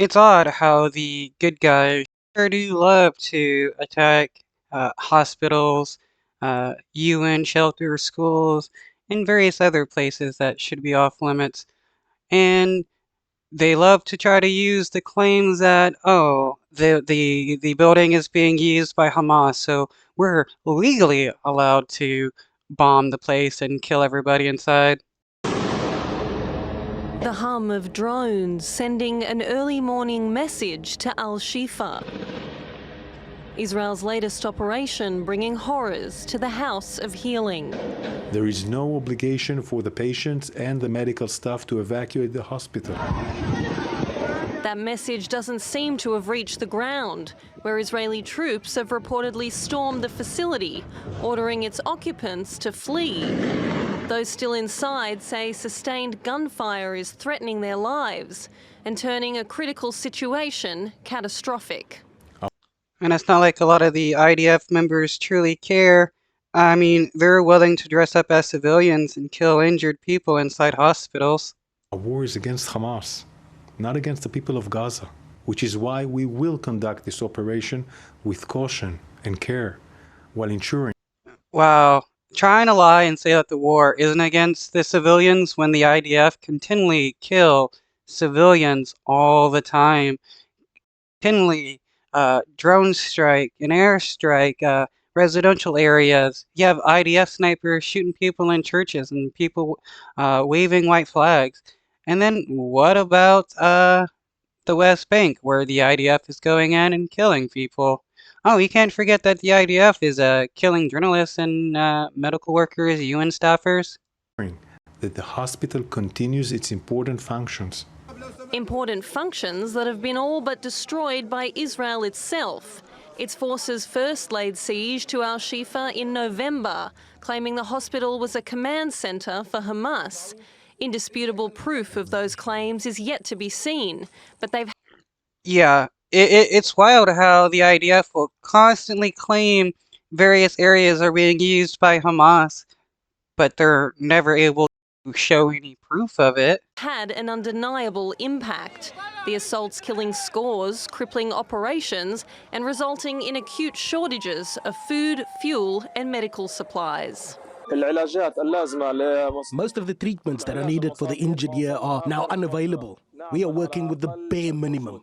It's odd how the good guys sure do love to attack hospitals, UN shelters, schools, and various other places that should be off limits. And they love to try to use the claims that, oh, the building is being used by Hamas, so we're legally allowed to bomb the place and kill everybody inside. The hum of drones sending an early morning message to Al-Shifa. Israel's latest operation bringing horrors to the House of Healing. There is no obligation for the patients and the medical staff to evacuate the hospital. That message doesn't seem to have reached the ground, where Israeli troops have reportedly stormed the facility, ordering its occupants to flee. Those still inside say sustained gunfire is threatening their lives and turning a critical situation catastrophic. And it's not like a lot of the IDF members truly care. I mean, they're willing to dress up as civilians and kill injured people inside hospitals. Our war is against Hamas, not against the people of Gaza, which is why we will conduct this operation with caution and care while ensuring. Wow, trying to lie and say that the war isn't against the civilians when the IDF continually kill civilians all the time. Continually drone strike and airstrike residential areas. You have IDF snipers shooting people in churches and people waving white flags. And then what about the West Bank, where the IDF is going in and killing people? Oh, you can't forget that the IDF is killing journalists and medical workers, UN staffers. That the hospital continues its important functions. Important functions that have been all but destroyed by Israel itself. Its forces first laid siege to Al-Shifa in November, claiming the hospital was a command centre for Hamas. Indisputable proof of those claims is yet to be seen, but they've... Yeah, it's wild how the IDF will constantly claim various areas are being used by Hamas, but they're never able to show any proof of it. had an undeniable impact. The assaults killing scores, crippling operations, and resulting in acute shortages of food, fuel, and medical supplies. Most of the treatments that are needed for the injured here are now unavailable. We are working with the bare minimum.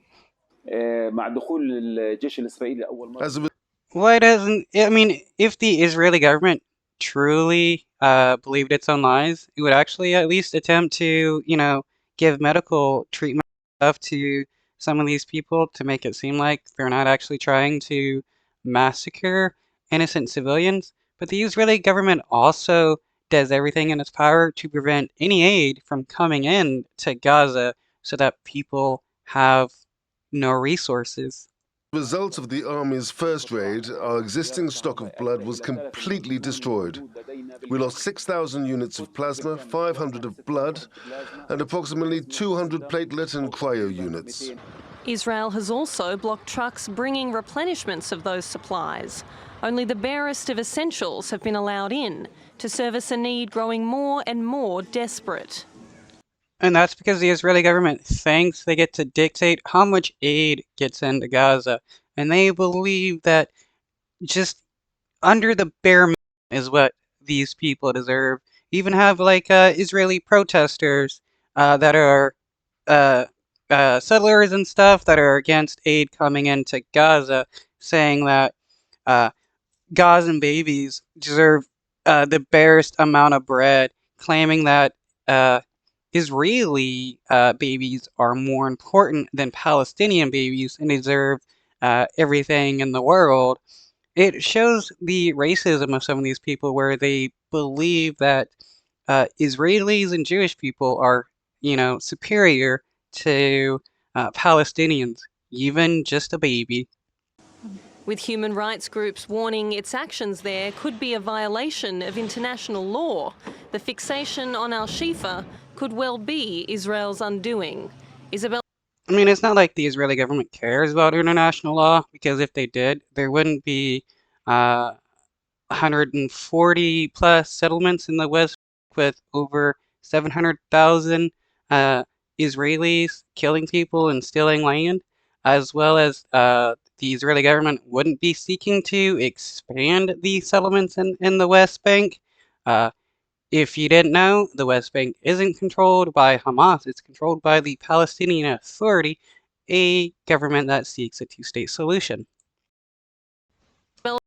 Why doesn't, I mean, if the Israeli government truly believed its own lies, it would actually at least attempt to, give medical treatment stuff to some of these people to make it seem like they're not actually trying to massacre innocent civilians. But the Israeli government also does everything in its power to prevent any aid from coming in to Gaza so that people have no resources. Results of the Army's first raid, our existing stock of blood was completely destroyed. We lost 6,000 units of plasma, 500 of blood, and approximately 200 platelet and cryo units. Israel has also blocked trucks bringing replenishments of those supplies. Only the barest of essentials have been allowed in to service a need growing more and more desperate. And that's because the Israeli government thinks they get to dictate how much aid gets into Gaza. And they believe that just under the bare minimum is what these people deserve. You even have like Israeli protesters that are settlers and stuff that are against aid coming into Gaza, saying that Gazan babies deserve the barest amount of bread, claiming that Israeli babies are more important than Palestinian babies and deserve everything in the world. It shows the racism of some of these people where they believe that Israelis and Jewish people are, superior to Palestinians, even just a baby. With human rights groups warning its actions there could be a violation of international law, the fixation on Al-Shifa could well be Israel's undoing. Isabel. I mean, it's not like the Israeli government cares about international law, because if they did, there wouldn't be 140 plus settlements in the West with over 700,000 Israelis killing people and stealing land, as well as the Israeli government wouldn't be seeking to expand the settlements in the West Bank. Uh, if you didn't know, the West Bank isn't controlled by Hamas, it's controlled by the Palestinian Authority, a government that seeks a two-state solution.